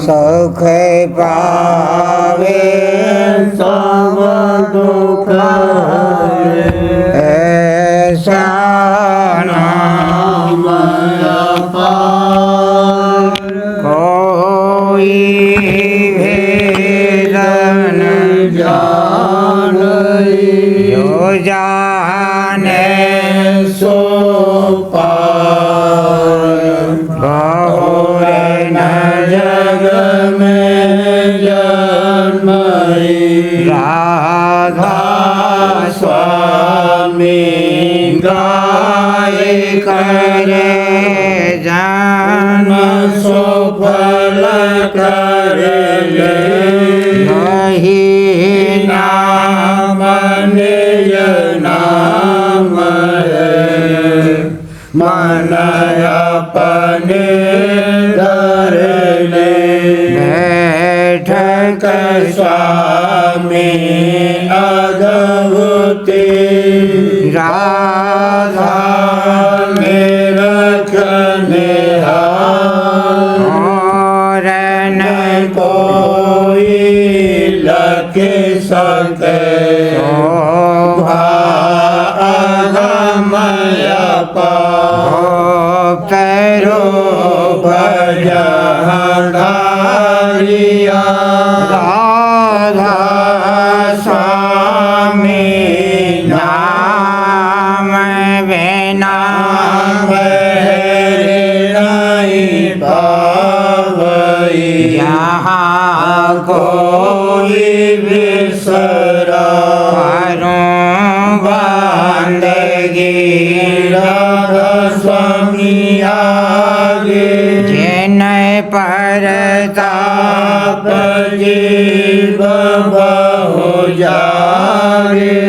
सुख पावे सब दुख ऐसा नाम अपार कोई भेद न जानई जो जाने सो पार बहुर न जग में जन्मई राधा स्वामी गाय करे जान सो फल करे वही नाम निज नाम है मन अपने धर ले बैठक स्वामी अद्भुति राधा में रखने और न कोई लख सके शोभा अगमय करो भजधारिया राधा स्वामी नाम बिना यहाँ कोई बिसरा करूं बंदगी राधा स्वामी आगे जिन परताप जीव बहु जागे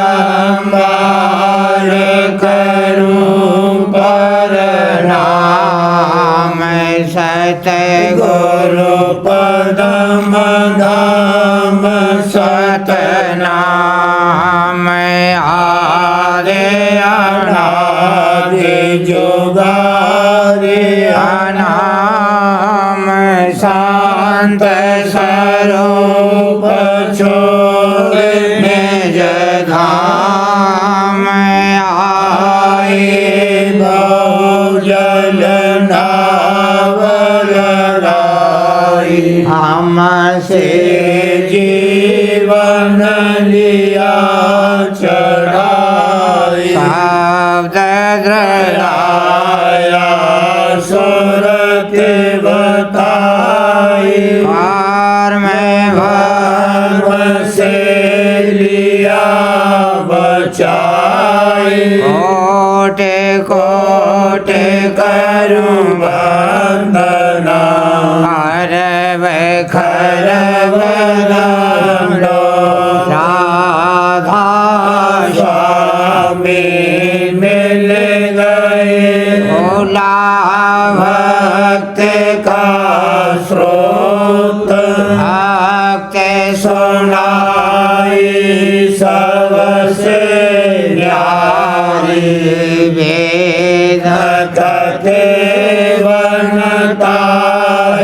बारंबार करूं प्रणाम सतगुरु पदम धाम सतनाम आरे सतनादि जोगारे अनाम शांत स्वरूप छोड़ निज धाम आए बहुजल नावलराई हमसे जीवन लिया चढ़ाई शब्द आया सुरत बताई द्वार में धर्म से लिया बचाई कोटि कोटि करूं वंदना खरब खरब राधा स्वामी मिल गए भोला भक्त का स्रोत भक्त सुनाई सबसे न्यारी वेद कथे बनता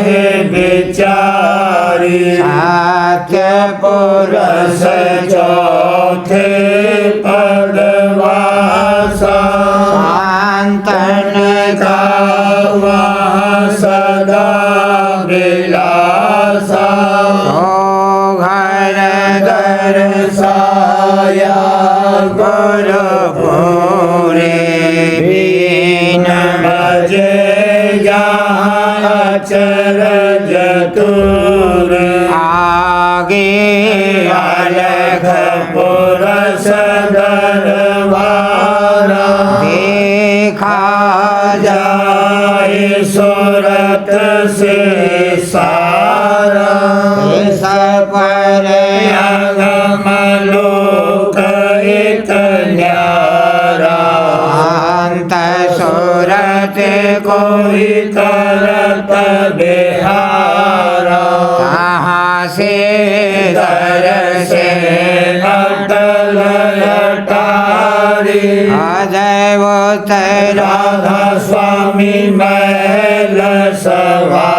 है बिचारी सत्य पुरुष रस चौथे पदवासा शांतन का वहाँ सदा विलासा ओ घर दर्शाया गुरुपुरे बीन भजे जहाँ अचरज तूर आगे अलग पुरस दरबारा देखा जाए सूरत से सारा इस पर अगम लोक एक न्यारा अंत सूरत कोई करत बिहारा कहाँ से दर से अटल अटारी अजय वो तेरा राधा स्वामी महल सवा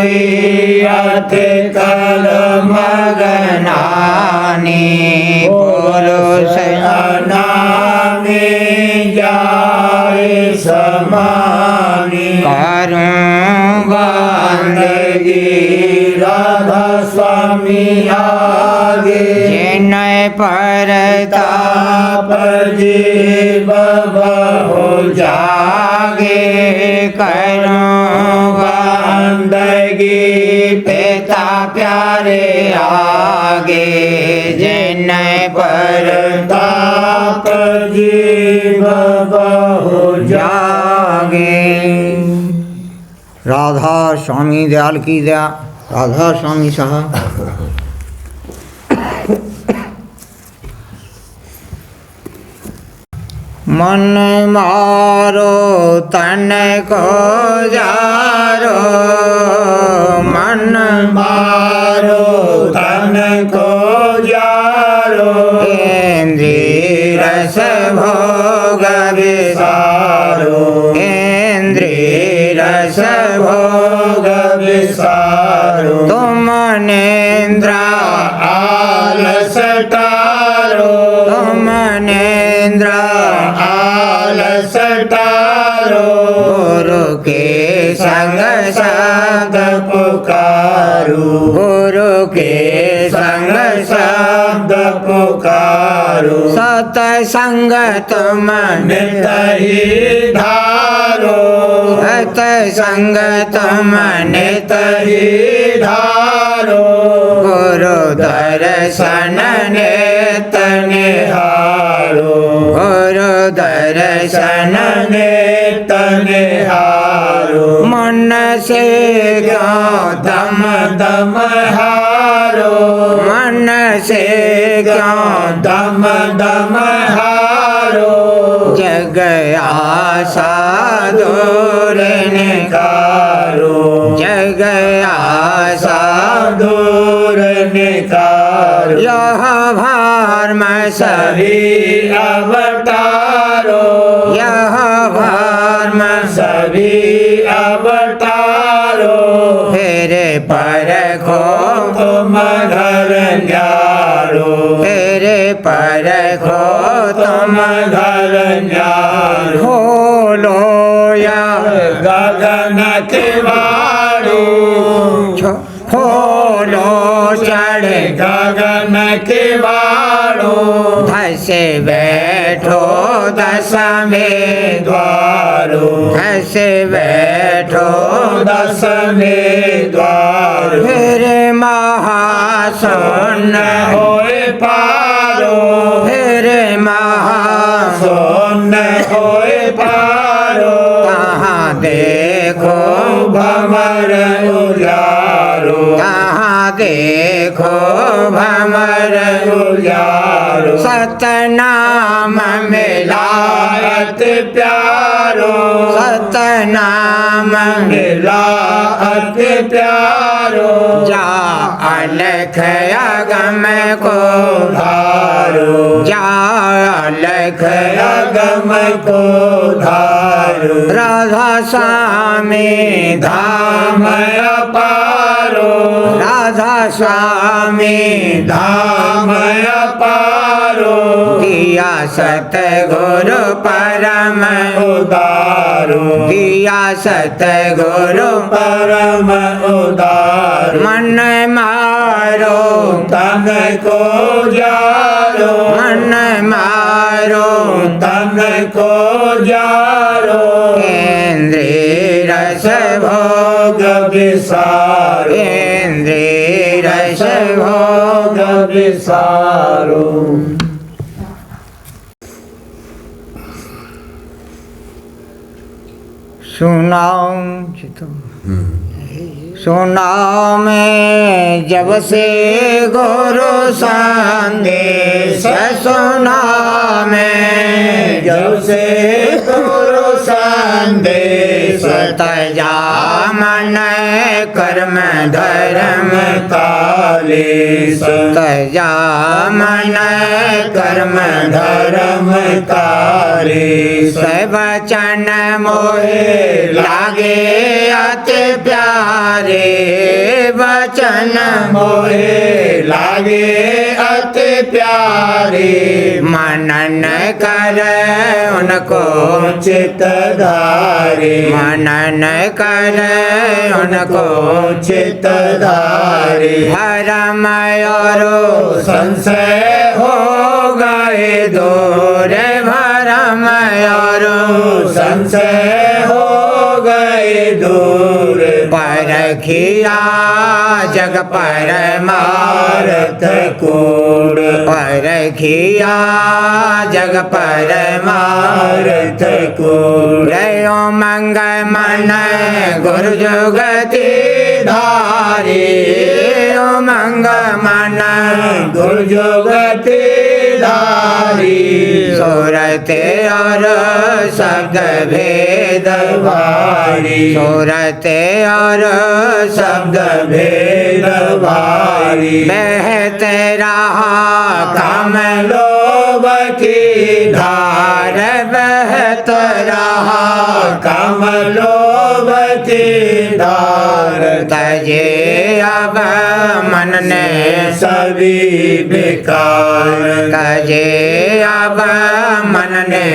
मोहि अति कर मगनानी पुरुष अनामी जाय समानी करूं बंदगी राधा स्वामी आगे जिनय परताप जीव बहु जागे करूं बंदगी पिता प्यारे आगे जिनय परताप जीव बहु जागे। राधा स्वामी दयाल की दया। राधा स्वामी साहब। मन मारो तन को जारो मन मारो तन को जारो इंद्रिय रस भोग विसारो इंद्रिय रस भोग विसारो तुम नेन्द्रा आलस टारो तुम नेन्द्रा आलस टारो गुरु के संग शब्द पुकारो गुरु के संग शब्द पुकारो सतसंग तुम नित ही धारो सतसंग तुम नित ही धारो गुरु दर्शन नित निहारो गुरु दर्शन नित निहारो मन से क्यों दम दम हारो मन से क्यों दम दम हारो जग आशा दूर निकारो जग आशा दूर निकारो यह भर्म सभी अवतारो यह भर्म सभी अवतारो फिर परखो तुम घर न्यारो फिर परखो तुम घर न्यारो खोलो या गगन किवाड़ो खोलो चढ़ गगन किवाड़ो धस बैठो दसवें द्वारो धस बैठो दसवें द्वारो फिर महासुन होए पारो फिर महासुन सोन होए पारो कहाँ देखो भमर उजारो कहाँ देखो भमर उजारो सतनाम मिलायत प्यारो सतनाम मिलात प्यारो जा अलख अगम को धारो जा अलख अगम को धारो राधा स्वामी धाम अपारो राधा स्वामी धाम अपारो दिया सतगुरु परम उदारो दिया सतगुरु परम उदारो मन मारो तन को जारो मन मारो तन को जारो इंद्रिय रस भोग विसारो इंद्रिय रस भोग विसारो सुनाओ सुनाओ मैं जब से गुरु संदेश सुना मैं जब से गुरु संदेश तजा मन कर्म धर्म कालेश तजा मन कर्म धर्म कालेश वचन मोहे लागे अति प्यारे वचन मोहे लागे अति प्यारे मनन कर उनको चित धारे मनन कर उनको चित धारे भरम और संशय हो गए दूर भरम और संशय हो गए दूर परखिया जग परमारथ कूड़ परखिया जग परमारथ कूड़ रयो मंग मन गुरु जुगति धारी ओ मंग मन गुरु जुगति धारी सूरत और शब्द भेद भारी सूरत और शब्द भेद भारी बहत रहा काम लोभ की धार बहत रहा काम लोभ की धार तजे अब मन ने सभी बेकार तजे अब मन ने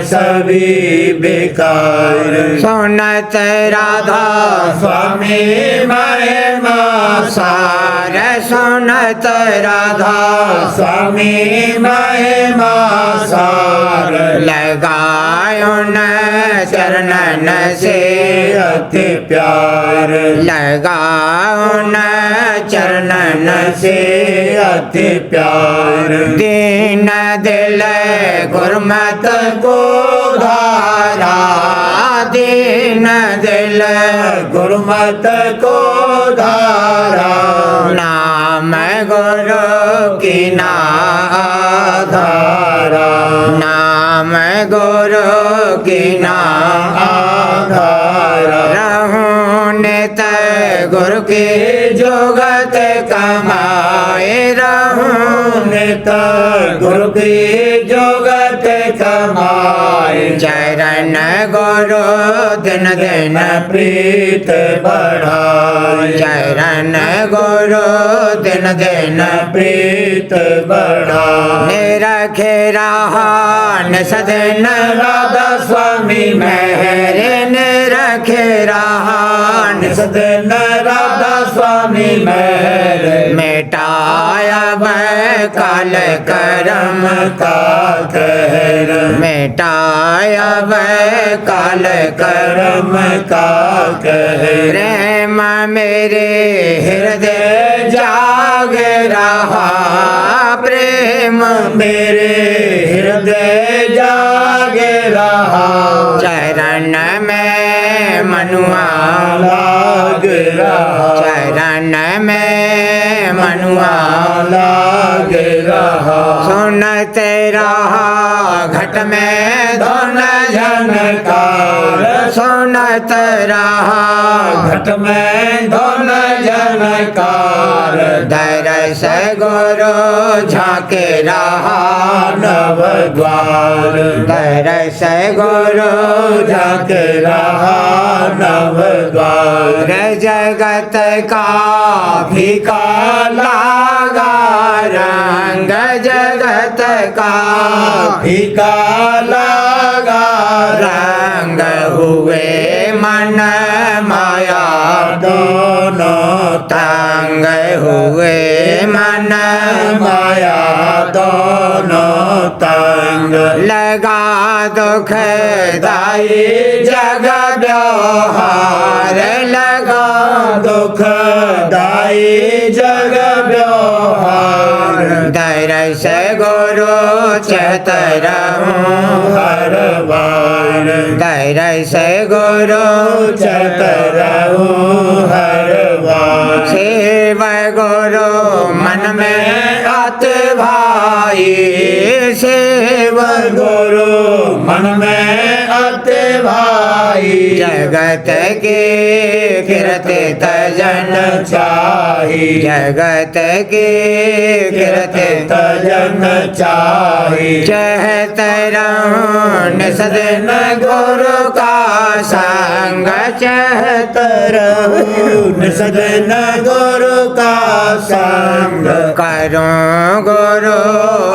सभी बेकार सुनत राधा स्वामी महिमा सार सुनत राधा स्वामी महिमा सार लगायो न चरणन से अति प्यार लगाओ न चरणन से अति प्यार दीन दिल गुरमत को धारा दीन दिल गुरुमत को धारा नाम गुरु की नाधारा नाम गुरु की आधारा रहूं नित गुरु की जोगत कमाए रहूं नित गुरु की जोगत कमाए चरण गुरु दिन दिन प्रीत बढ़ाए चरण गुरु दिन दिन प्रीत बढ़ाए निरखे रहा निसदन राधा स्वामी मेहर निरखे रहा निसदन राधा स्वामी मेहर मिटाया वह काल करम का कहर मिटाया वह काल करम करम का कहर प्रेम मेरे हृदय जाग रहा प्रेम मेरे हृदय जाग रहा चरण में मनुआ लाग रहा चरण में मनुआ लाग रहा सुनत रहा घट में धुन झनकार सुनत रहा घट में धुन झनकार दरस गुरु झाके रहा नव द्वार दरस गुरु जाग रहा नव द्वार जगत का फीका लागा रंग जगत का फीका लगा रंग हुए मन माया दोनों तंग हुए मन माया दोनों तंग लगा दुख दाई जग व्यवहार लगा दुख दाई जग व्यवहार दरस गुरु चत रहूं हर बार दरस गुरु चत रहूं हर बार शिव गुरु मन में अत भाई शिव गुरु मन में अति भाई जगत के कीर्ति तजन चाही जगत के कीर्ति तजन चाही चहत रहूं सदन गुरु का संग चहत रहूं सदन गुरु का संग करूं गुरु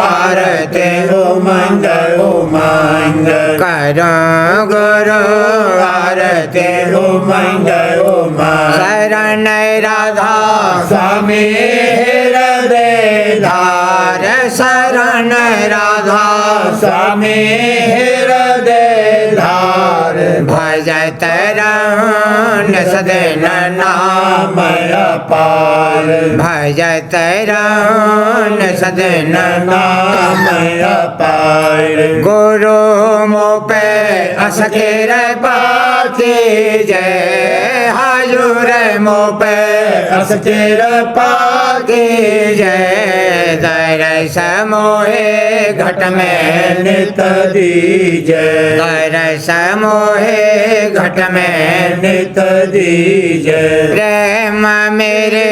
आरती उमंग उमंग करूं गुरु आरती उमंग उमंग शरण राधा स्वामी हृदय धार शरण राधा स्वामी हृदय धार भजत रहूं सदन नाम अपार भजत रहूं सदन नाम अपार गुरु मोपे असकेर पाती जय हाजुर मोपे असचेर पाती जय दरस मोहे घट में नित दीजय दरस मोहे घट में नित दीजय प्रेम मेरे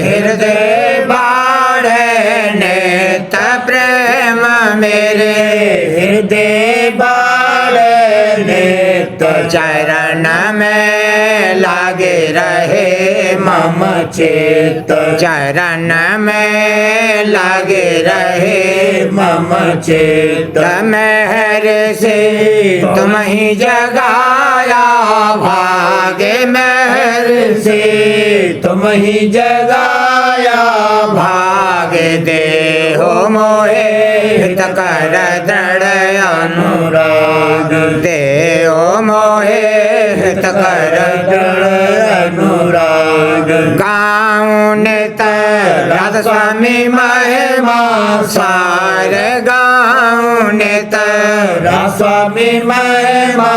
हृदय बाढ़े नेत प्रेम मेरे हृदय बाढ़ नेत चरण में लागे रहे मम चेत चरण में लागे रहे मम चेत महर से तुम ही जगाया भागे महर से तुम ही जगाया भागे दे हो मोहे हित कर दृढ़ अनुराग दे हो मोहे हित कर अनुराग गाँव नेता राधा स्वामी महिमा सार गाँव नेता स्वामी महिमा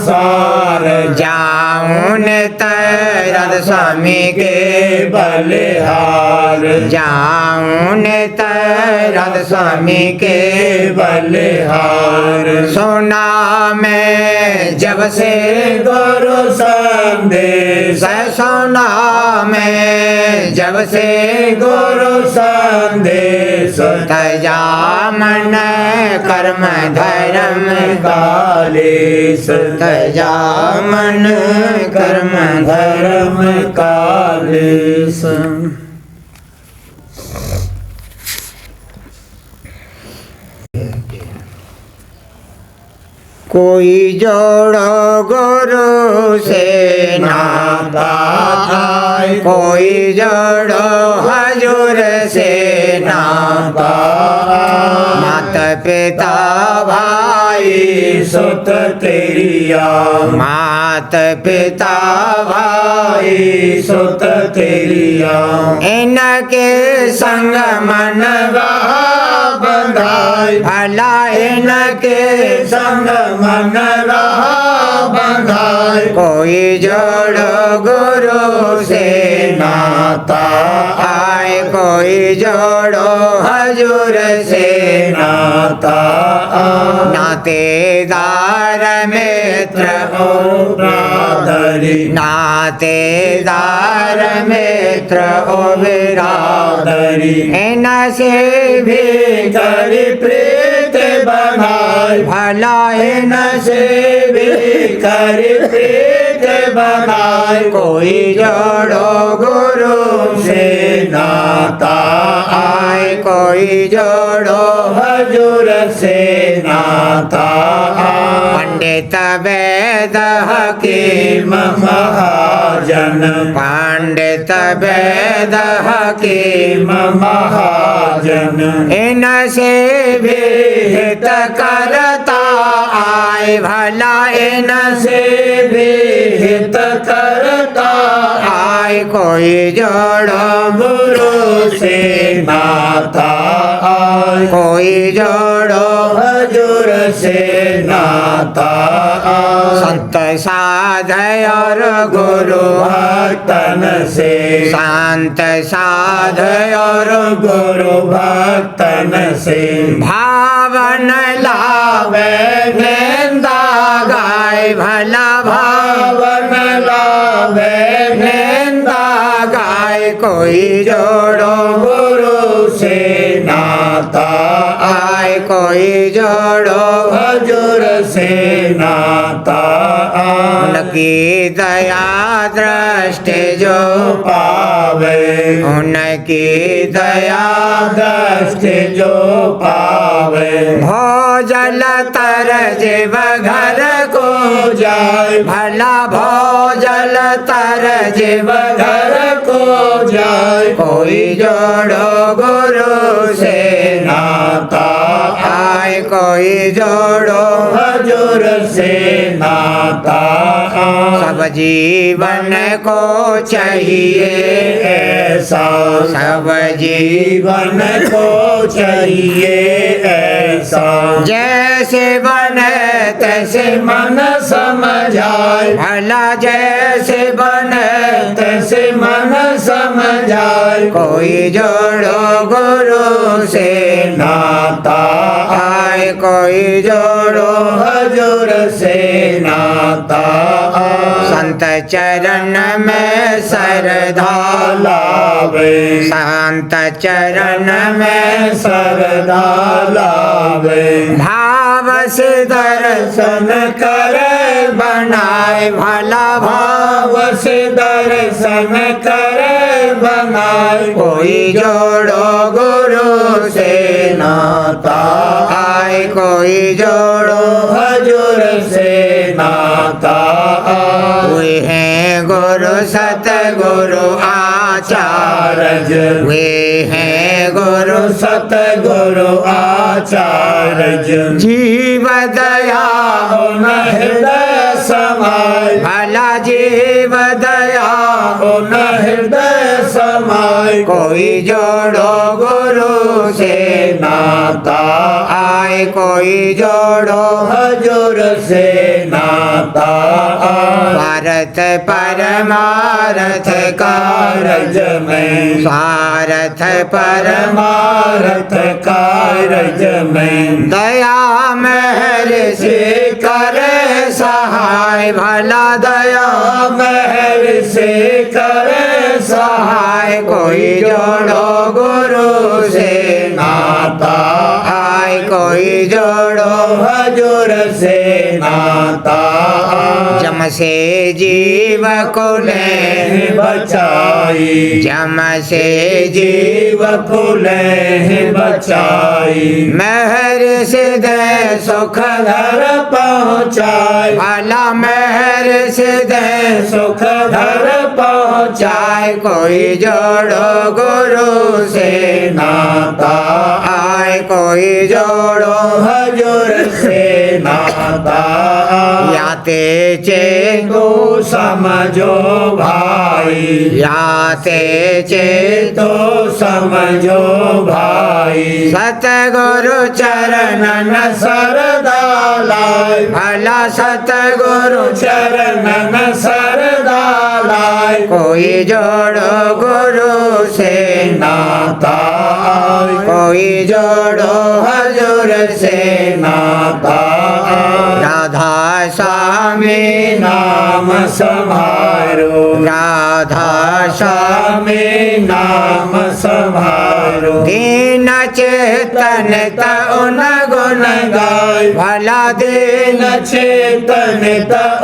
सार जाऊं नेता राधा स्वामी के बलिहार जाऊं नेता राधा स्वामी के बलिहार सोना में जब से गुरु संदेश सोना में जब से गुरु संदेश तजा मन कर्म धर्म कालेश तजा मन कर्म धर्म कालेश कोई जोड़ो गुरु से नाता कोई जोड़ो हजूर से नाता माता पिता भाई सुत तेरिया मात पिता भाई सुत तेरिया इनके संग मन बंधाई भला इनके संग मन रहा बंधाई कोई जोड़ो गुरु से नाता आए कोई जोड़ो हजूर से नाता नातेदार मित्र ओ ब्रादरी नातेदार मित्र ओ बिरादरी इन से भी करी प्रीत बनाई भला इन से भी करी प्रीत बनाई कोई जोड़ो गुरु से नाता आए कोई जोड़ो हजूर से नाता पंडित वेद हकीम महाजन पंडित वेद हकीम महाजन इन से भी हित करता आए भला इन से भी हित करता आए कोई जोड़ो गुरु से नाता आए कोई जोड़ो हजूर से नाता आए संत साध और गुरु भक्तन से संत साध और गुरु भक्तन से भावन लावे निंदा गाय भला भाव जोड़ो गुरु से नाता आए कोई जोड़ो हजूर से नाता उनकी दया दृष्टि जो पावे उनकी दया दृष्टि जो पावे भोजल तर जीव घर को जाए भला भोजल तर जीव घर को जाए कोई जोड़ो गुरु से नाता आए कोई जोड़ो हजूर से नाता सब जीवन को चाहिए ऐसा सब जीवन को चाहिए ऐसा जैसे बने तैसे मन समझाए भला जैसे बने तैसे मन समझाए कोई जोड़ो गुरु से नाता आए कोई जोड़ो हजूर से नाता संत चरण में श्रद्धा लावे संत चरण में सरदा लावे भाव से दर्शन करे बनाए भला भाव भाव से दर्शन करे बनाए कोई जोड़ो गुरु से नाता आए कोई जोड़ो हजूर से नाता वे हैं गुरु सतगुरु आचार्य वे हैं गुरु सतगुरु आचार्य जीव दया उन हृदय समाय भला जीव दया उन हृदय समाय कोई जोड़ो गुरु से नाता आए कोई जोड़ो हजूर से नाता भारत परमारथ कारज में स्वार्थ परमारथ परमारथ कारज में दया महर से करे सहाय भला दया महर से करे सहाय कोई जोड़ो गुरु से नाता आए कोई जोड़ो हजूर से नाता जम से जीव को ले बचाई जम से जीव फूले बचाई महर से दे सुख घर पहुँचाए भला महर से दे सुख घर पहुँचाए चाहे कोई जोड़ो गुरु से नाता आए कोई जोड़ो हजूर से नाता याते चे तो समझो भाई याते चे तो समझो भाई सतगुरु चरणन सरदा लाय भला सतगुरु चरणन सरदा लाय कोई जोड़ो गुरु से नाता कोई जोड़ो हजूर से नाता राधा स्वामी नाम संभारो राधा स्वामी स्वामी नाम संभारो दीन चेतन उन गुण गाय भला दीन दीन चेतन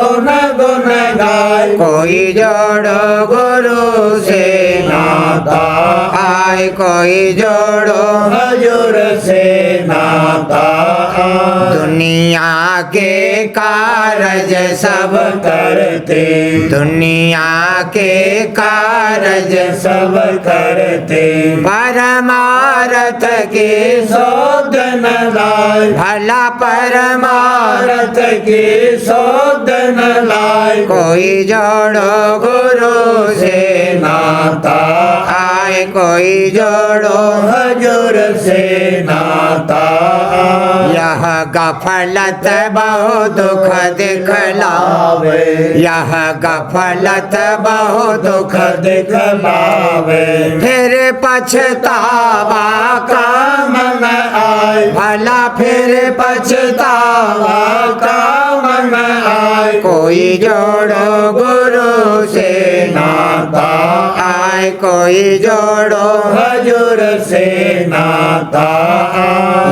उन गुण गाय कोई जोड़ो गुरु से नाता आए कोई जोड़ो हजूर से नाता दुनिया के कारज सब करते दुनिया के कारज सब करते परमारथ के सौदन लाय भला परमारथ भारत के सौदन लाय कोई जोड़ो गुरु से नाता आए कोई जोड़ो हजूर से नाता यह गफलत बहु दुख दिखलावे यह गफलत बहु दुख दिखलावे फिर पछतावा का मन आए भला फिर पछतावा का मन आए कोई जोड़ो गुरु से नाता आए कोई जोड़ो हजूर से नाता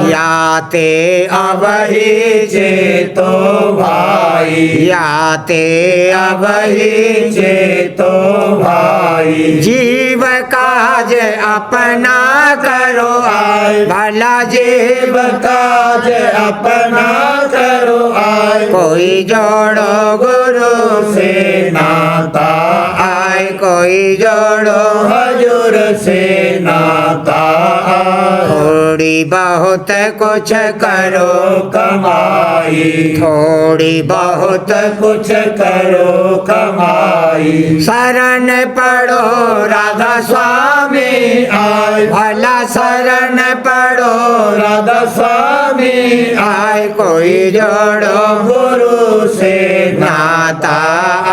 याते अबही चेतो भाई याते अबही चेतो भाई जीव काज अपना करो आय भला जीव काज अपना करो आय कोई जोड़ो गुरु से नाता आय कोई जोड़ो हजूर से नाता थोड़ी बहुत कुछ करो कमाई थोड़ी बहुत कुछ करो कमाई शरण पड़ो राधा स्वामी आय भला शरण पड़ो राधा स्वामी आय कोई जोड़ो गुरु से नाता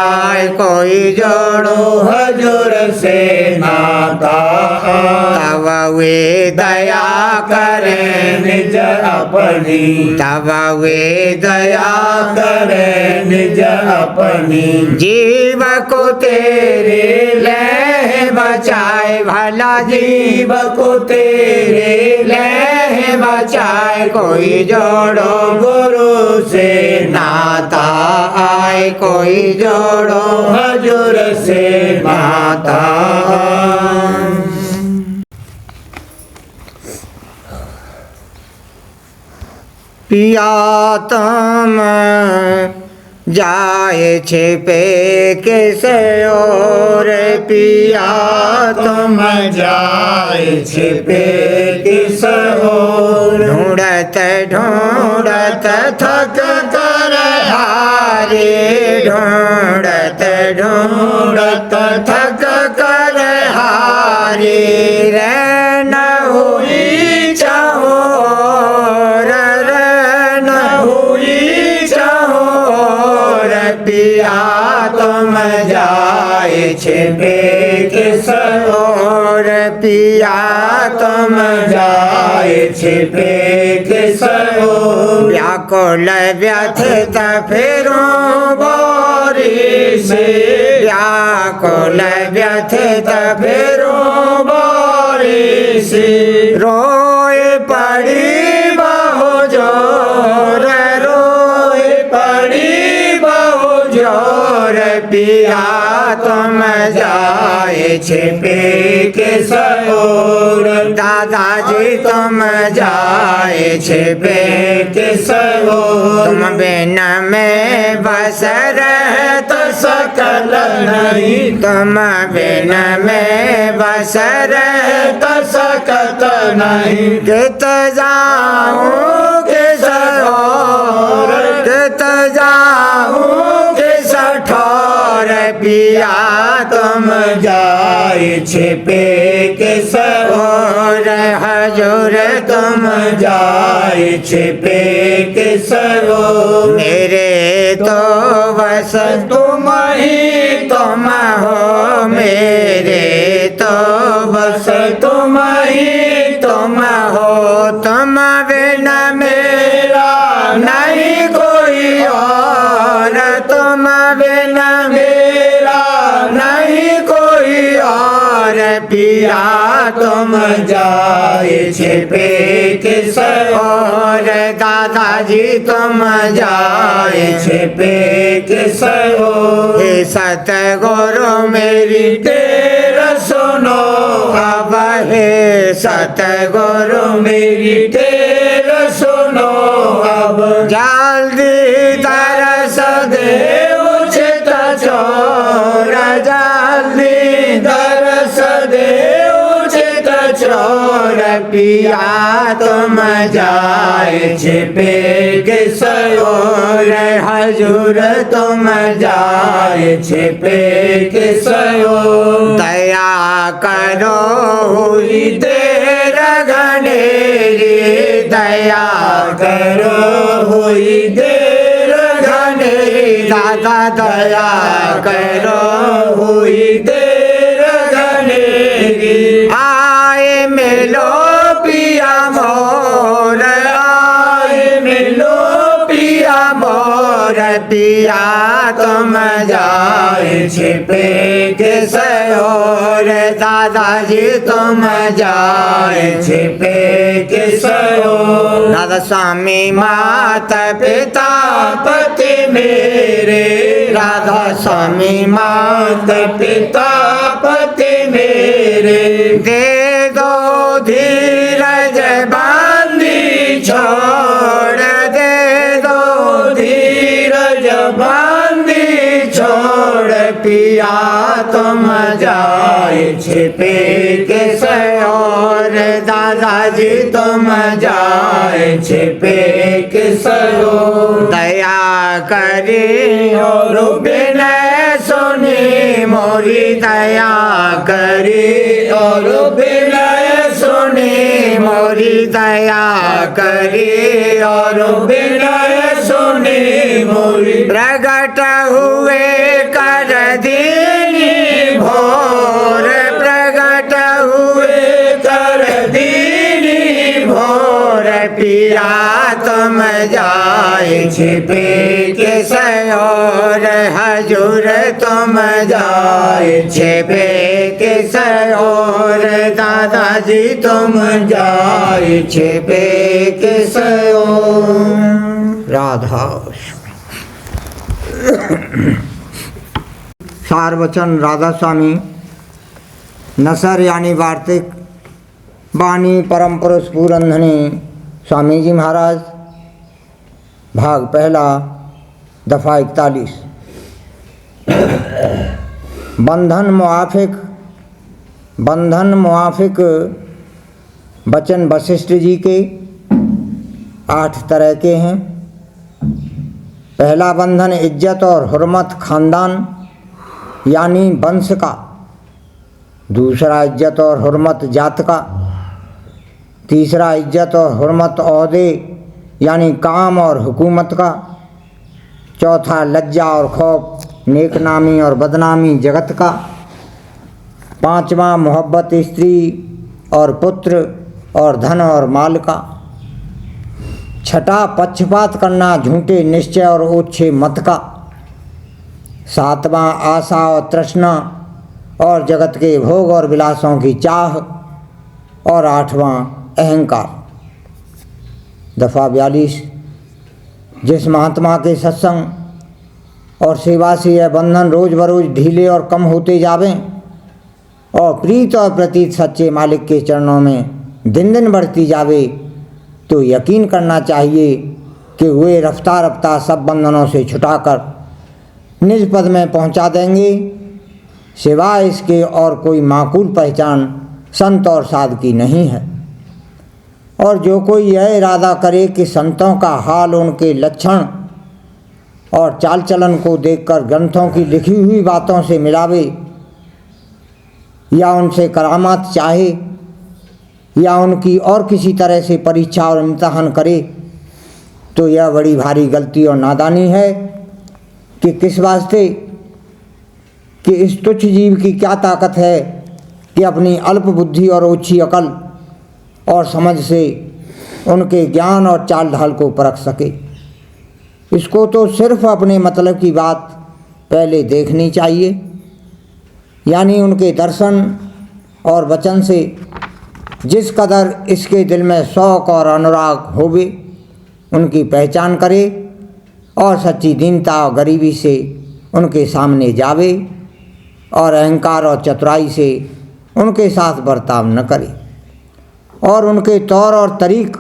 आय कोई जोड़ो हजूर से नाता तब वे दया करे निज अपनी तब वे दया करे निज अपनी जीव को तेरे ले बचाए भला जीव को तेरे ले बचाए कोई जोड़ो गुरु से नाता आए कोई जोड़ो हजूर से नाता पिया तुम जाए छिपे किस ओर पिया तुम जाए छिपे किस ओर ढूंढत ढूंढत थक कर हारे ढूंढत ढूंढत थक कर हारे रैन हुई चहोर रैन हुई चहोर पिया तुम जाए छिपे किस ओर पिया तुम जाए छिपे किस ओर व्याकुल व्यथित फिरो बोरी से व्याकुल व्यथित फिरो बोरी से रोए पड़ी बहु जोर रोए पड़ी बहु जोर पिया तुम जाए छिपे किस ओर दादाजी तुम जाए छिपे किस ओर तुम बिन में बस रह तो सकल नहीं तुम बिन में बस रह तो सकत नहीं कित जाऊं किस ओर कित जाऊं किस ठोर पिया तुम जाए छिपे किस और हजूर तुम जाए छिपे किस ओर मेरे तो बस तुम ही तुम हो मेरे तो बस तुम ही तुम हो तुम बिन मेरा नहीं कोई और तुम बिन मेरा नहीं कोई और पिया तुम जाए छिपे किस और दादाजी तुम जाए छिपे किस ओर हे सतगुरु मेरी तेरा सुनो अब हे सतगुरु मेरी तेरा सुनो अब जल्दी दरस दे उचित चोर जल्दी दरस दे उचित चोर पिया तुम जाए छिपे किस और हजूर तुम जाए छिपे किस ओर दया करो हुई देर घनेरी दया करो हुई देर घनेरी दादा दया करो हुई देर घनेरी आए मिलो पिया मोर आए मिलो पिया मोर पिया तुम जाए छिपे किस और दादाजी तुम जाए छिपे किस ओर राधा स्वामी माता पिता पति मेरे राधा स्वामी माता पिता पति मेरे दे दो धीरज बांधी छोड़ दे दो धीरज बांधी छोड़ पिया तुम जाए छिपे किस और दादाजी तुम जाए छिपे किस ओर दया करी और विनय सुनी मोरी दया करी और विनय सुनी मोरी दया करी और विनय सुनी मोरी प्रगट हुए कर दीनी भोर प्रगट हुए कर दीनी भोर पिया तुम जाए छिपे किस और हजूर तुम जाए छिपे किस और दादाजी तुम जाए छिपे किस और राधा सार वचन राधा स्वामी नसर यानी वार्तिक वाणी परम पुरुष पूरंधनी स्वामी जी महाराज भाग पहला दफा 41 बंधन मुआफिक वचन वशिष्ठ जी के 8 तरह के हैं। पहला बंधन इज्जत और हुर्मत खानदान यानी वंश का, दूसरा इज्जत और हुर्मत जात का, तीसरा इज्जत और हुर्मत ओहदे यानी काम और हुकूमत का, चौथा लज्जा और खौफ नेक नामी और बदनामी जगत का, पांचवा मोहब्बत स्त्री और पुत्र और धन और माल का, छठा पक्षपात करना झूठे निश्चय और ओछे मत का, सातवां आशा और तृष्णा और जगत के भोग और विलासों की चाह, और आठवां अहंकार। दफा 42 जिस महात्मा के सत्संग और सेवा से यह बंधन रोज बरोज ढीले और कम होते जावें और प्रीत और प्रतीत सच्चे मालिक के चरणों में दिन दिन बढ़ती जावे, तो यकीन करना चाहिए कि वे रफ्ता रफ्ता सब बंधनों से छुटाकर निज पद में पहुंचा देंगे। सिवाय इसके और कोई माकूल पहचान संत और साध की नहीं है। और जो कोई यह इरादा करे कि संतों का हाल उनके लक्षण और चाल चलन को देखकर ग्रंथों की लिखी हुई बातों से मिलावे, या उनसे करामात चाहे, या उनकी और किसी तरह से परीक्षा और इम्तहान करे, तो यह बड़ी भारी गलती और नादानी है। कि किस वास्ते कि इस तुच्छ जीव की क्या ताकत है कि अपनी अल्प बुद्धि और ओछी अकल और समझ से उनके ज्ञान और चाल ढाल को परख सके। इसको तो सिर्फ अपने मतलब की बात पहले देखनी चाहिए, यानी उनके दर्शन और वचन से जिस कदर इसके दिल में शौक़ और अनुराग होवे उनकी पहचान करे और सच्ची दीनता और गरीबी से उनके सामने जावे और अहंकार और चतुराई से उनके साथ बर्ताव न करे और उनके तौर और तरीक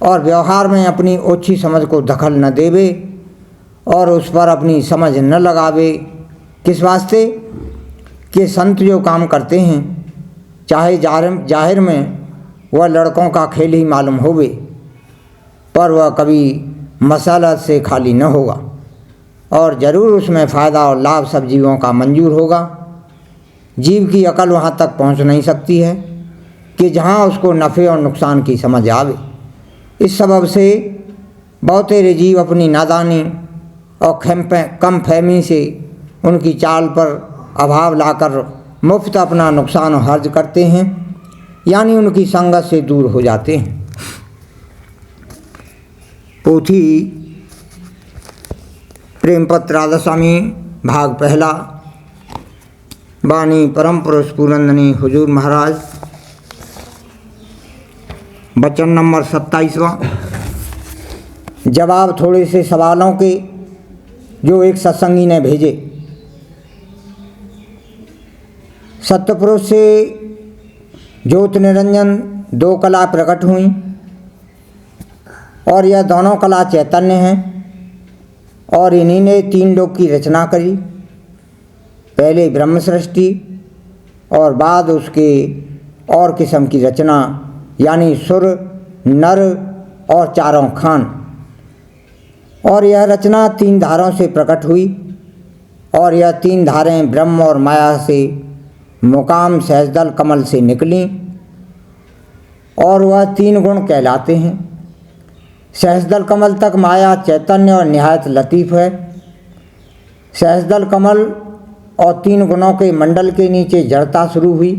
और व्यवहार में अपनी ओछी समझ को दखल न देवे और उस पर अपनी समझ न लगावे। किस वास्ते कि संत जो काम करते हैं चाहे जाहिर में वह लड़कों का खेल ही मालूम होवे, पर वह कभी मसलत से खाली न होगा और ज़रूर उसमें फ़ायदा और लाभ सब जीवों का मंजूर होगा। जीव की अकल वहाँ तक पहुँच नहीं सकती है कि जहाँ उसको नफ़े और नुकसान की समझ आवे। इस सबब से बहुतेरे जीव अपनी नादानी और कम फहमी से उनकी चाल पर अभाव लाकर मुफ्त अपना नुकसान और हर्ज करते हैं, यानी उनकी संगत से दूर हो जाते हैं। पोथी प्रेमपत्र राधा स्वामी भाग पहला वाणी परम पुरुष पुरंदनी हुजूर महाराज। वचन नंबर 27वां। जवाब थोड़े से सवालों के जो एक सत्संगी ने भेजे। सत्यपुरुष से ज्योत निरंजन दो कला प्रकट हुई और यह दोनों कला चैतन्य हैं और इन्हीं ने तीन लोक की रचना करी। पहले ब्रह्म सृष्टि और बाद उसके और किस्म की रचना, यानी सुर, नर और चारों खान। और यह रचना तीन धारों से प्रकट हुई और यह तीन धारें ब्रह्म और माया से मुकाम सहजदल कमल से निकली और वह तीन गुण कहलाते हैं। सहजदल कमल तक माया चैतन्य और निहायत लतीफ़ है। सहजदल कमल और तीन गुणों के मंडल के नीचे जड़ता शुरू हुई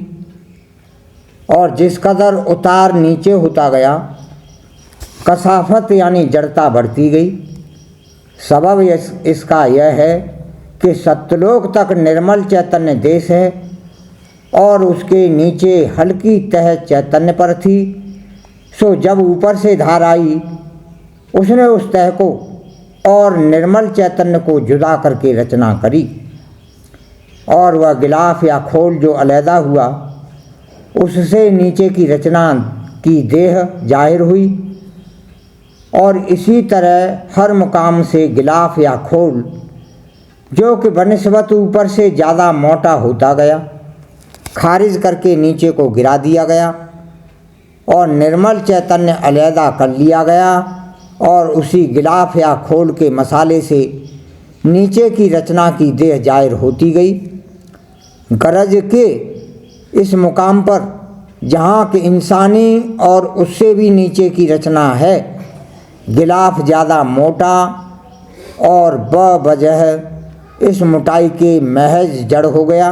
और जिस कदर उतार नीचे होता गया कसाफत यानी जड़ता बढ़ती गई। सबब इसका यह है कि सत्यलोक तक निर्मल चैतन्य देश है और उसके नीचे हल्की तह चैतन्य पर थी। सो जब ऊपर से धार आई उसने उस तह को और निर्मल चैतन्य को जुदा करके रचना करी और वह गिलाफ या खोल जो अलहदा हुआ उससे नीचे की रचना की देह जाहिर हुई और इसी तरह हर मुकाम से गिलाफ या खोल जो कि बनिस्बत ऊपर से ज़्यादा मोटा होता गया खारिज करके नीचे को गिरा दिया गया और निर्मल चैतन्य अलहदा कर लिया गया और उसी गिलाफ या खोल के मसाले से नीचे की रचना की देह जाहिर होती गई। गरज के इस मुकाम पर जहाँ के इंसानी और उससे भी नीचे की रचना है, गिलाफ ज़्यादा मोटा और बवजह इस मोटाई के महज जड़ हो गया।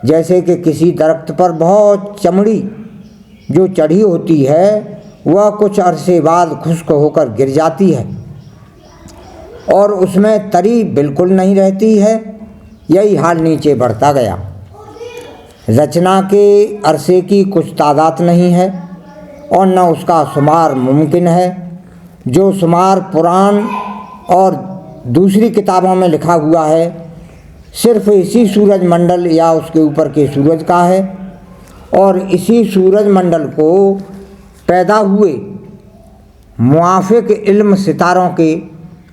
जैसे कि किसी दरख्त पर बहुत चमड़ी जो चढ़ी होती है वह कुछ अरसे बाद खुश्क होकर गिर जाती है और उसमें तरी बिल्कुल नहीं रहती है। यही हाल नीचे बढ़ता गया। रचना के अरसे की कुछ तादाद नहीं है और न उसका शुमार मुमकिन है। जो शुमार पुराण और दूसरी किताबों में लिखा हुआ है सिर्फ इसी सूरज मंडल या उसके ऊपर के सूरज का है और इसी सूरज मंडल को पैदा हुए मुआफिक इल्म सितारों के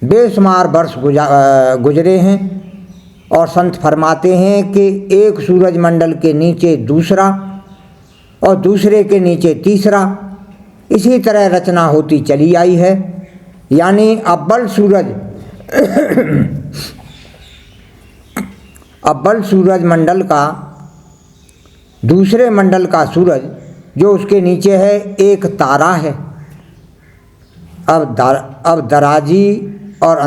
बेशुमार वर्ष गुजरे हैं और संत फरमाते हैं कि एक सूरज मंडल के नीचे दूसरा और दूसरे के नीचे तीसरा, इसी तरह रचना होती चली आई है। यानी अव्वल सूरज मंडल का दूसरे मंडल का सूरज जो उसके नीचे है एक तारा है। अब दराजी और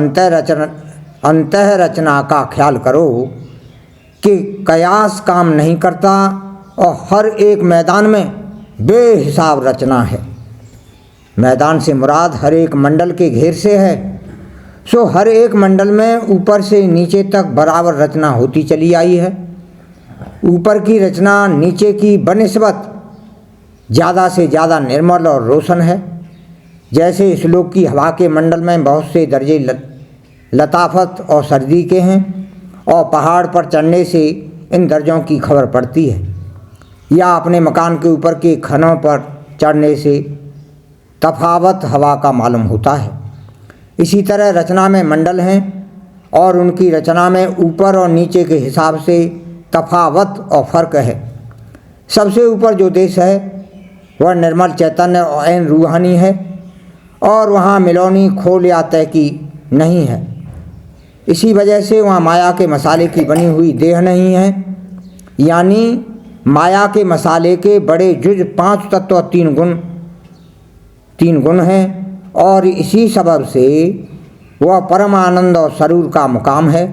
अंतः रचना का ख्याल करो कि कयास काम नहीं करता और हर एक मैदान में बेहिसाब रचना है। मैदान से मुराद हर एक मंडल के घेर से है। सो हर एक मंडल में ऊपर से नीचे तक बराबर रचना होती चली आई है। ऊपर की रचना नीचे की बनिस्बत ज़्यादा से ज़्यादा निर्मल और रोशन है। जैसे इस लोक की हवा के मंडल में बहुत से दर्जे लताफत और सर्दी के हैं और पहाड़ पर चढ़ने से इन दर्जों की खबर पड़ती है या अपने मकान के ऊपर के खनों पर चढ़ने से तफावत हवा का मालूम होता है। इसी तरह रचना में मंडल हैं और उनकी रचना में ऊपर और नीचे के हिसाब से तफावत और फ़र्क है। सबसे ऊपर जो देश है वह निर्मल चैतन्य और ऐन रूहानी है और वहाँ मिलौनी खोल या तय की नहीं है। इसी वजह से वहाँ माया के मसाले की बनी हुई देह नहीं है। यानी माया के मसाले के बड़े जुज 5 तत्व और 3 गुण हैं और इसी सबब से वह परम आनंद और सरूर का मुकाम है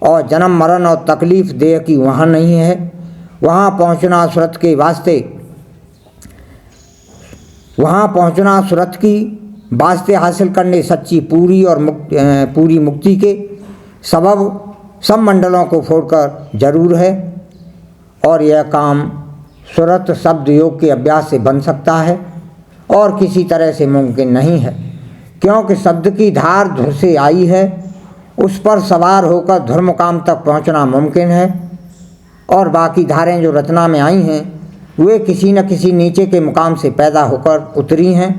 और जन्म मरण और तकलीफ़ देह की वहाँ नहीं है। वहाँ पहुँचना सुरत की वास्ते हासिल करने सच्ची पूरी मुक्ति के सबब सब मंडलों को फोड़कर जरूर है। और यह काम सुरत शब्द योग के अभ्यास से बन सकता है और किसी तरह से मुमकिन नहीं है, क्योंकि शब्द की धार धुर से आई है, उस पर सवार होकर धुर मुकाम तक पहुंचना मुमकिन है, और बाकी धारें जो रचना में आई हैं वे किसी न किसी नीचे के मुकाम से पैदा होकर उतरी हैं।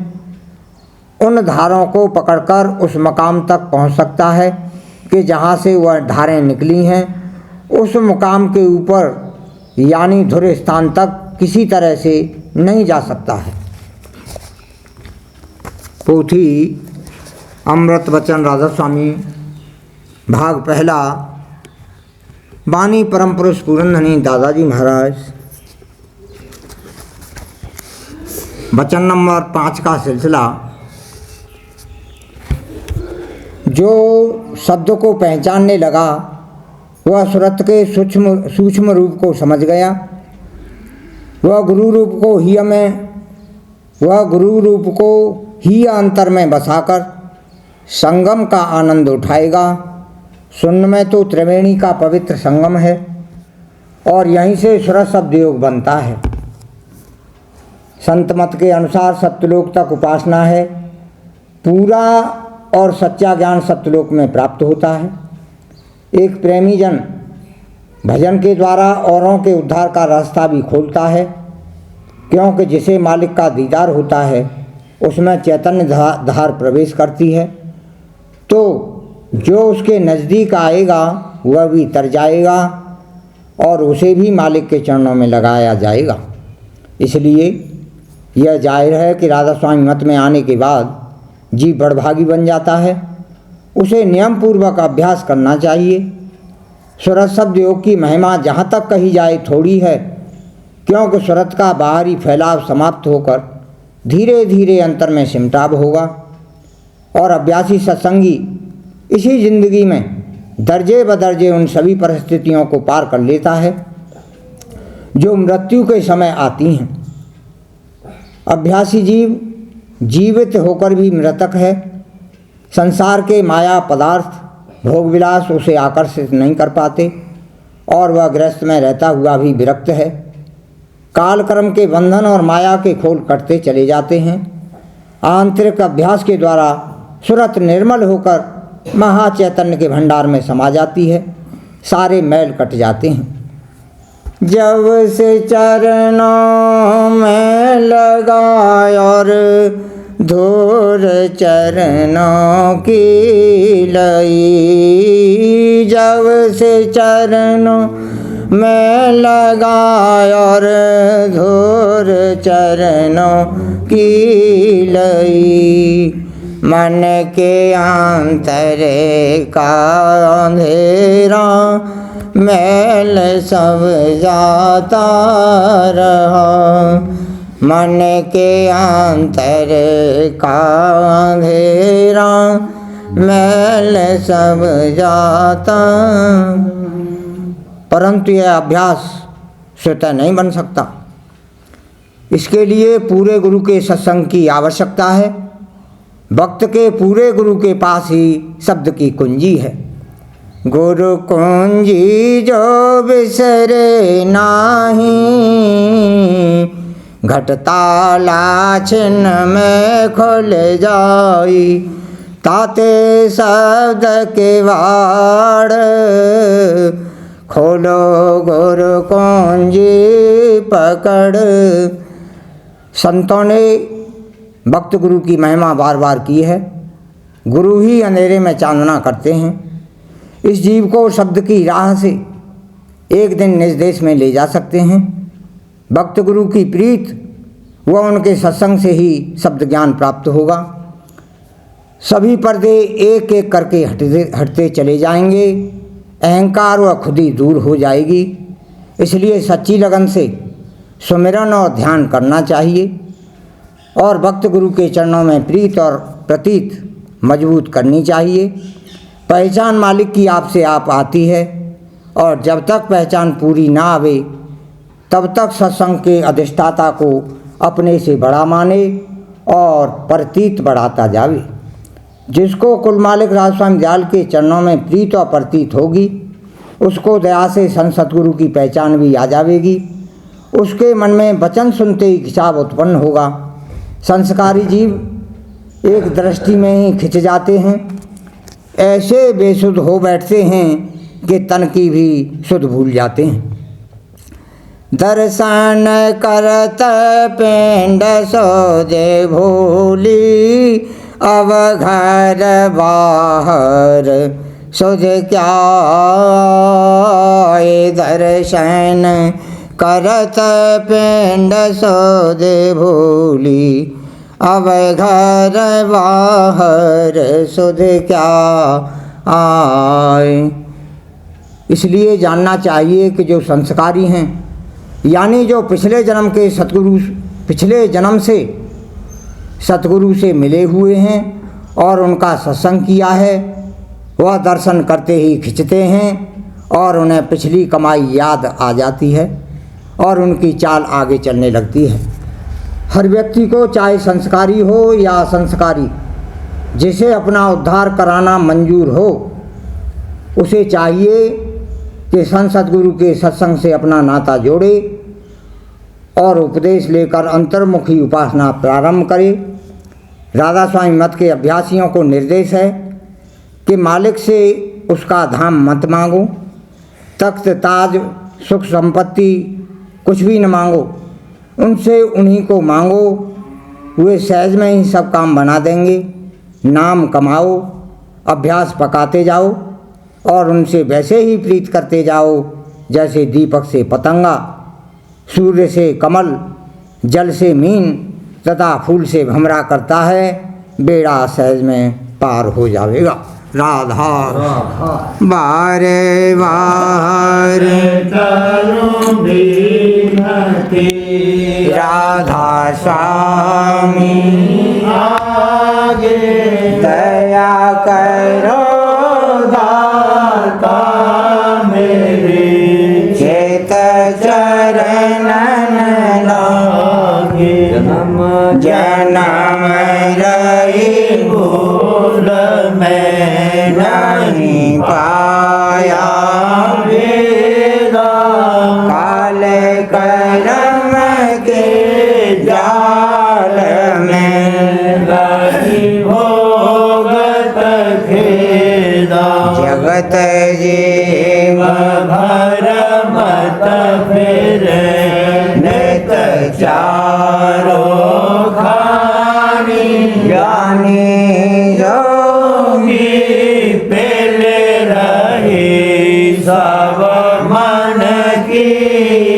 उन धारों को पकड़कर उस मकाम तक पहुंच सकता है कि जहां से वह धारें निकली हैं। उस मुकाम के ऊपर यानी धुर स्थान तक किसी तरह से नहीं जा सकता है। पोथी अमृत वचन राधा स्वामी, भाग पहला, वाणी परम पुरुष पूरनधनी दादाजी महाराज, वचन नंबर 5 का सिलसिला। जो शब्द को पहचानने लगा वह सुरत के सूक्ष्म रूप को समझ गया। वह गुरु रूप को ही अंतर में बसाकर संगम का आनंद उठाएगा। शून्य में तो त्रिवेणी का पवित्र संगम है और यहीं से सुरत शब्द योग बनता है। संत मत के अनुसार सत्यलोक तक उपासना है। पूरा और सच्चा ज्ञान सत्यलोक में प्राप्त होता है। एक प्रेमी जन भजन के द्वारा औरों के उद्धार का रास्ता भी खोलता है, क्योंकि जिसे मालिक का दीदार होता है उसमें चैतन्य धार प्रवेश करती है, तो जो उसके नज़दीक आएगा वह भी तर जाएगा और उसे भी मालिक के चरणों में लगाया जाएगा। इसलिए यह जाहिर है कि राधा स्वामी मत में आने के बाद जीव बड़भागी बन जाता है। उसे नियम पूर्वक अभ्यास करना चाहिए। सुरत शब्द योग की महिमा जहाँ तक कही जाए थोड़ी है, क्योंकि सुरत का बाहरी फैलाव समाप्त होकर धीरे धीरे अंतर में सिमटाव होगा और अभ्यासी सत्संगी इसी जिंदगी में दर्जे बदर्जे उन सभी परिस्थितियों को पार कर लेता है जो मृत्यु के समय आती हैं। अभ्यासी जीव जीवित होकर भी मृतक है। संसार के माया पदार्थ भोग विलास उसे आकर्षित नहीं कर पाते और वह गृहस्थ में रहता हुआ भी विरक्त है। काल कर्म के बंधन और माया के खोल कटते चले जाते हैं। आंतरिक अभ्यास के द्वारा सुरत निर्मल होकर महाचैतन्य के भंडार में समा जाती है। सारे मैल कट जाते हैं। जब से चरणों में लगा और धूर चरणों की लई, जब से चरणों में लगा और धूर चरणों की लई, मन के आंतरे का अंधेरा मैल सब जाता रहा। मन के आंतर का अंधेरा मैल सब जाता। परंतु यह अभ्यास स्वतः नहीं बन सकता। इसके लिए पूरे गुरु के सत्संग की आवश्यकता है। भक्त के पूरे गुरु के पास ही शब्द की कुंजी है। गुरु कुंजी जो बिसरे नाही, घटताला छिन्न में खुल जाई। ताते शब्द के वाड़, खोलो गुरु कुंजी पकड़। संतों ने भक्त गुरु की महिमा बार बार की है। गुरु ही अंधेरे में चांदना करते हैं। इस जीव को शब्द की राह से एक दिन निज देश में ले जा सकते हैं। भक्त गुरु की प्रीत व उनके सत्संग से ही शब्द ज्ञान प्राप्त होगा। सभी पर्दे एक एक करके हटते चले जाएंगे। अहंकार व खुदी दूर हो जाएगी। इसलिए सच्ची लगन से सुमिरन और ध्यान करना चाहिए और भक्त गुरु के चरणों में प्रीत और प्रतीत मजबूत करनी चाहिए। पहचान मालिक की आपसे आप आती है और जब तक पहचान पूरी ना आवे तब तक सत्संग के अधिष्ठाता को अपने से बड़ा माने और प्रतीत बढ़ाता जावे। जिसको कुल मालिक राधा स्वामी दयाल के चरणों में प्रीत और प्रतीत होगी उसको दया से संत सतगुरु की पहचान भी आ जाएगी। उसके मन में वचन सुनते ही खिंचाव उत्पन्न होगा। संस्कारी जीव एक दृष्टि में ही खिंच जाते हैं, ऐसे बेसुध हो बैठते हैं कि तन की भी सुध भूल जाते हैं। दर्शन करत पिंड सोजे भूली, अब घर बाहर सुध क्या। दर्शन करत पिंड सोजे भूली, अब घर बाहर सुध क्या आए। इसलिए जानना चाहिए कि जो संस्कारी हैं, यानी जो पिछले जन्म से सतगुरु से मिले हुए हैं और उनका सत्संग किया है, वह दर्शन करते ही खिंचते हैं और उन्हें पिछली कमाई याद आ जाती है और उनकी चाल आगे चलने लगती है। हर व्यक्ति को, चाहे संस्कारी हो या असंस्कारी, जिसे अपना उद्धार कराना मंजूर हो, उसे चाहिए कि संत सतगुरु के सत्संग से अपना नाता जोड़े और उपदेश लेकर अंतर्मुखी उपासना प्रारंभ करे। राधा स्वामी मत के अभ्यासियों को निर्देश है कि मालिक से उसका धाम मत मांगो, तख्त ताज सुख संपत्ति कुछ भी न मांगो, उनसे उन्हीं को मांगो। वे सहज में ही सब काम बना देंगे। नाम कमाओ, अभ्यास पकाते जाओ और उनसे वैसे ही प्रीत करते जाओ जैसे दीपक से पतंगा, सूर्य से कमल, जल से मीन तथा फूल से भंवरा करता है। बेड़ा सहज में पार हो जाएगा। राधा बारे बार करूं बिनती, राधा स्वामी आगे दया करो दाता मेरे, चेत चरणन लागे जन्म रही भूल मैं नहीं पाया, वेदा काल कर्म के जाल में लगी भोगत खेदा, जगत जीव भर मत फिरे नित चारो खानी, ज्ञानी योगी पेले रही सब मन की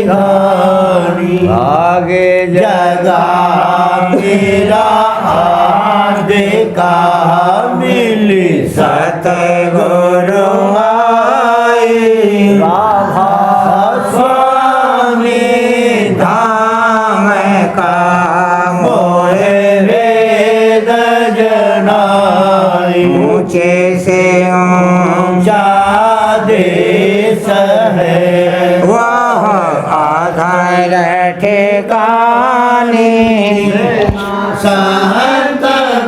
घानी, आगे जगा मेरा आदि का मिली सतगुरु आई, राधा स्वामी धाम का मोहे वेद जनाई, ऊंचे से ऊंचा देश है वह आधार ठिकाने, संत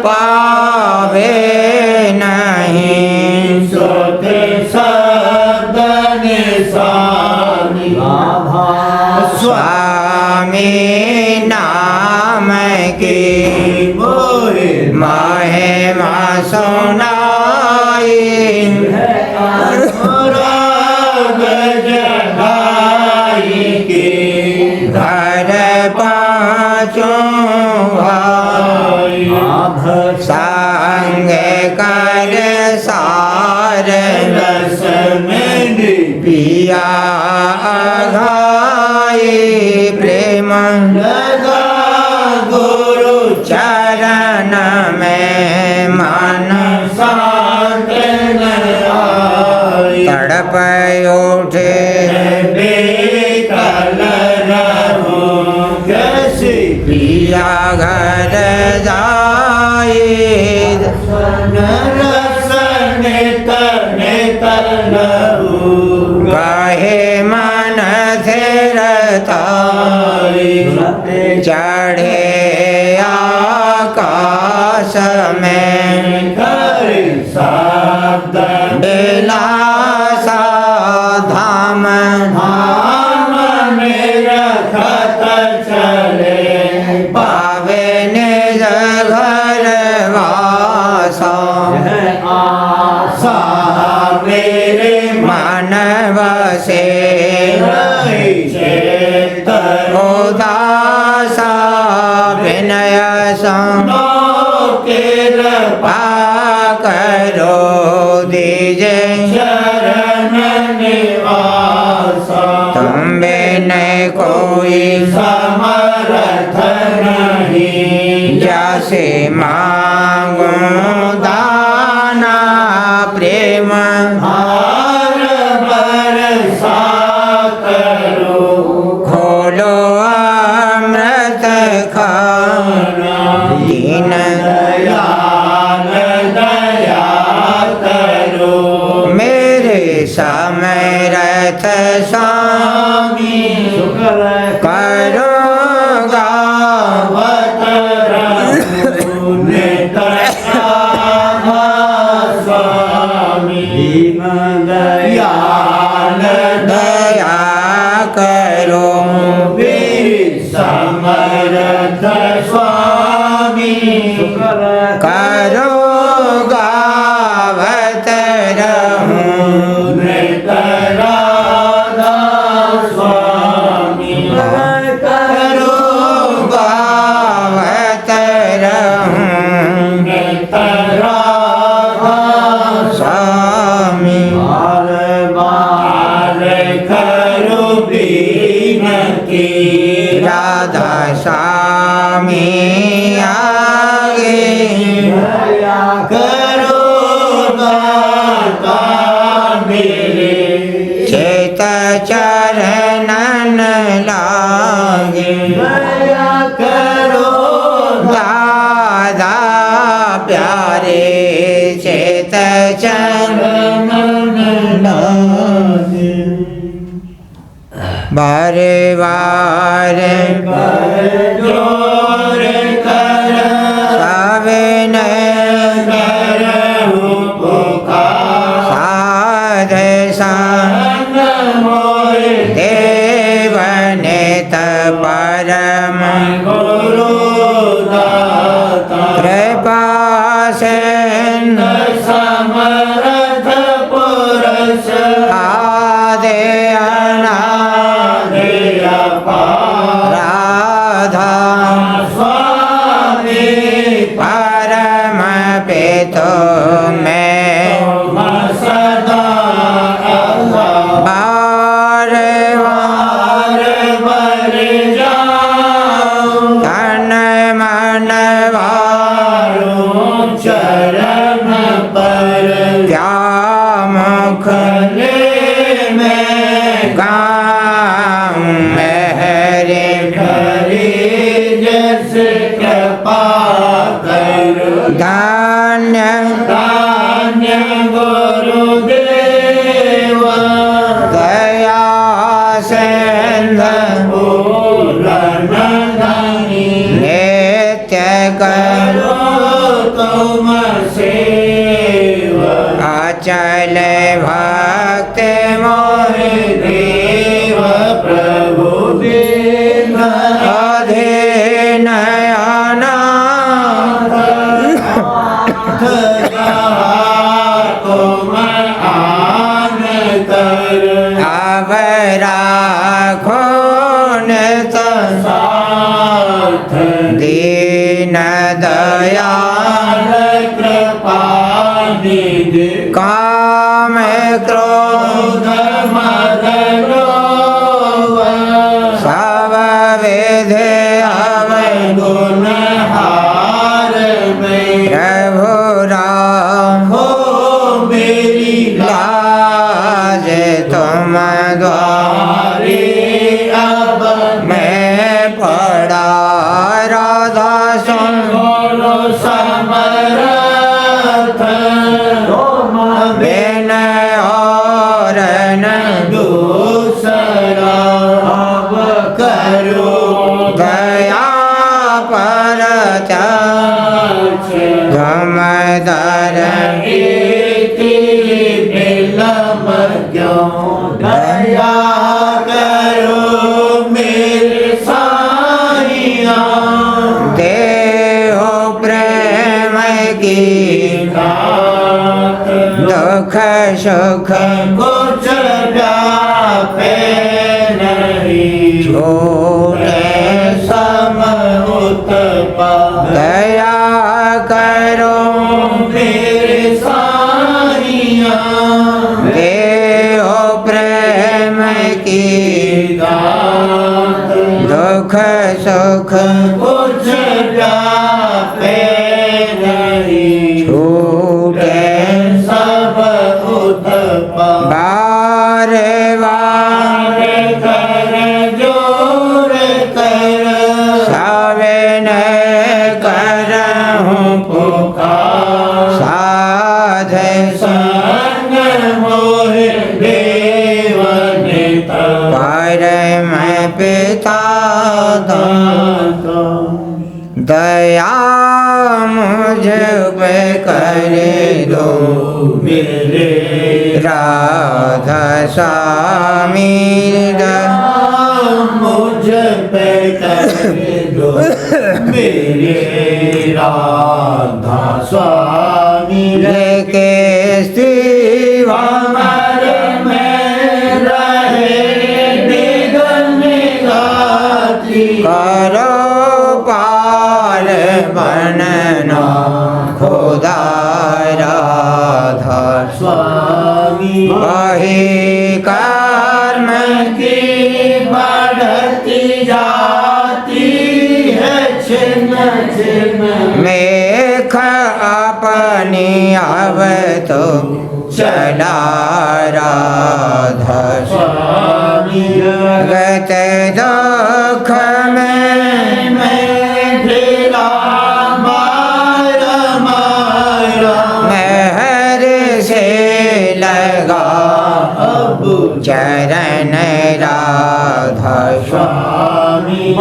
पावे नहीं सोते सद निशानी, स्वामी नाम की मोहे महिमा सुनाई, राग जगाई की घर पाँचों भाई संग कर सार रस में पिया घाई, प्रेम लगा गुरु चरण में मन शांत आई, तड़प उठे बेकल रहूं कैसी पिया घर जाए, रसन नित लहू कहे मन थिरताई, चढ़े आकाश में शब्द बेला सा मेरे मानव से चेतन उदासा विनय सम कृपा करो दीजे शरण निवास तुम बिन कोई समर्थ नहीं जैसे मांगो दाना प्रेम हार बरसा करो खोलो अमृत खाना दीन दयाल दया करो मेरे समरथ स्वामी करो गावत रहूं स्वामी दयाल दया करो वीर समर्थ स्वामी करो गावत रहूं राधा स्वामी करो गावत रहूं राधा स्वामी बार बार करो बीनती राधा स्वामी आगे दया करो दाता मेरे चेत चरणन लागे दया करो दादा प्यारे चेत चरण लागे बारे बारे जोर कर सविन करहु पुकार साध सान मोरे देवनेत परम गुरु दाता कृपा सिंधु समर्थ पुरुष आदि अनादि राधा स्वामी परम पितो में सदा बार बार बर जाऊं तन मन वारों चरण पर क्या मुख ले मैं गाऊं मेरे हरि जस कृपा करो धन्य धान्य गुरुदेव दया सिंधु पूर्ण धनी नित्य करो तुम सेवा अचल भक्त मोहि देव प्रभु दीन अधीन अनाथ तुम आन कर अब राखो नित साथ दीन दयाल कृपा निधि काम क्रोध मद लोभ सब विधि अवै गुण हार में प्रभु राम हो मेरी लाज तुम द्वारे अब मैं पड़ा राधा सुन बोलो समर्थ बिन और न दूसरा अब करो दया पर तुम दर बिलम क्यों दया करो मेरे साईया देहो प्रेम की दात दुख सुख कुछ व्यापे नहीं, छूटे सम उत्पन्न। दया करो मेरे साहिया, देहो प्रेम की दात दुख सुख कुछ व्यापे नहीं, छूटे सब उत्पन्न। बार बार कर जोर कर सावन करहूँ पुकार, साध संग मोहि देवनित परम पिता दया मुझ पे कर दो मेरे राधा स्वामी मुझ पे कर दो मेरे राधा स्वामी। लेके स्त्रीवा अमर में रहे निगम गाती, करो पार बनना खुदा राधा स्वामी। वही कर्म की बढ़ती जाती है छिन्न छिन्न, मेख अपनी अब तो चला राधा स्वामी। गत दुख में मैं ढेला मारा मारा, महर से लगा अब चरण राधा स्वामी।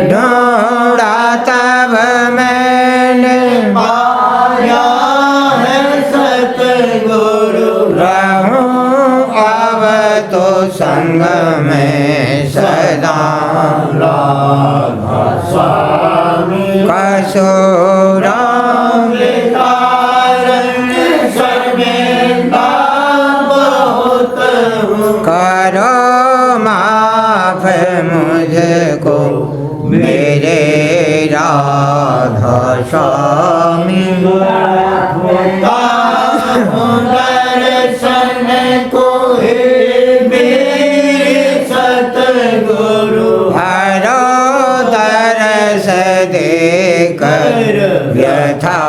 ढूंढा तब मैंने पाया है सतगुरु, रहूं अब तो संग में सदा राधा स्वामी। कसोरा के कारण शर्मिंदा बहुत हूँ, करो माफ मुझको मेरे राधा स्वामी दर्शन को मेरे सतगुरु, हरो दरस देकर व्यथा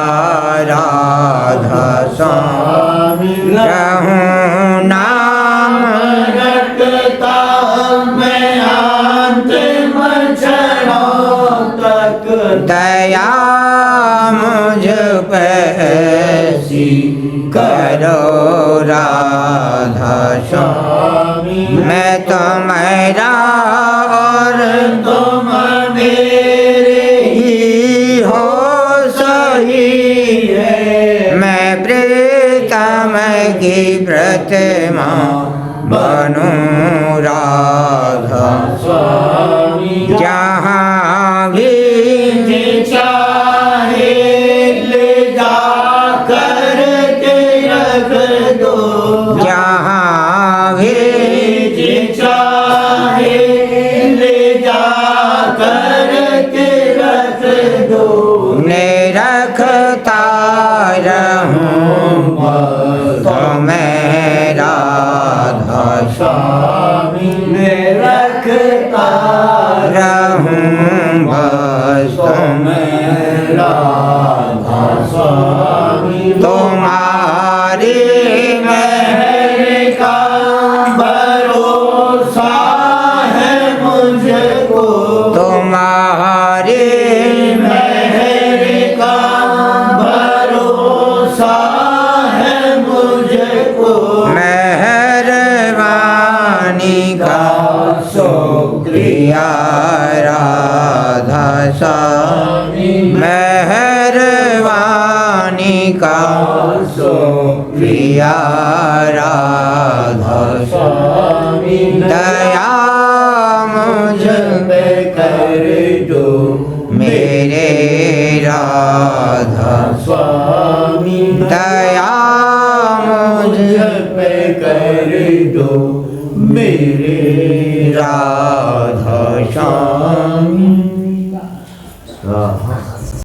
राधा स्वामी रहूं नाम रटता मैं अंतिम क्षणों तक, दया मुझ पे ऐसी करो राधा स्वामी मैं तुम्हारा और तुम मेरे ही हो सही है, मैं प्रीतम की प्रतिमा बनूं राधा स्वामी। जहाँ भी चाहे ले जा कर के रख दो, जहाँ भी चाहे ले जा कर के रख दो, निरखता रहूं तो मैं राधा स्वामी। रखता रहूं बस मैं राधा स्वामी। तुम्हारी मेरे का भरोसा है मुझको, तुम्हारी मेरे का भरोसा है मुझको, मेहरबानी का शुक्रिया राधा स्वामी मेहरबानी का शुक्रिया राधा स्वामी। दया मुझ पे कर दो मेरे राधा स्वामी। दया मुझ कर दो मेरे राधा।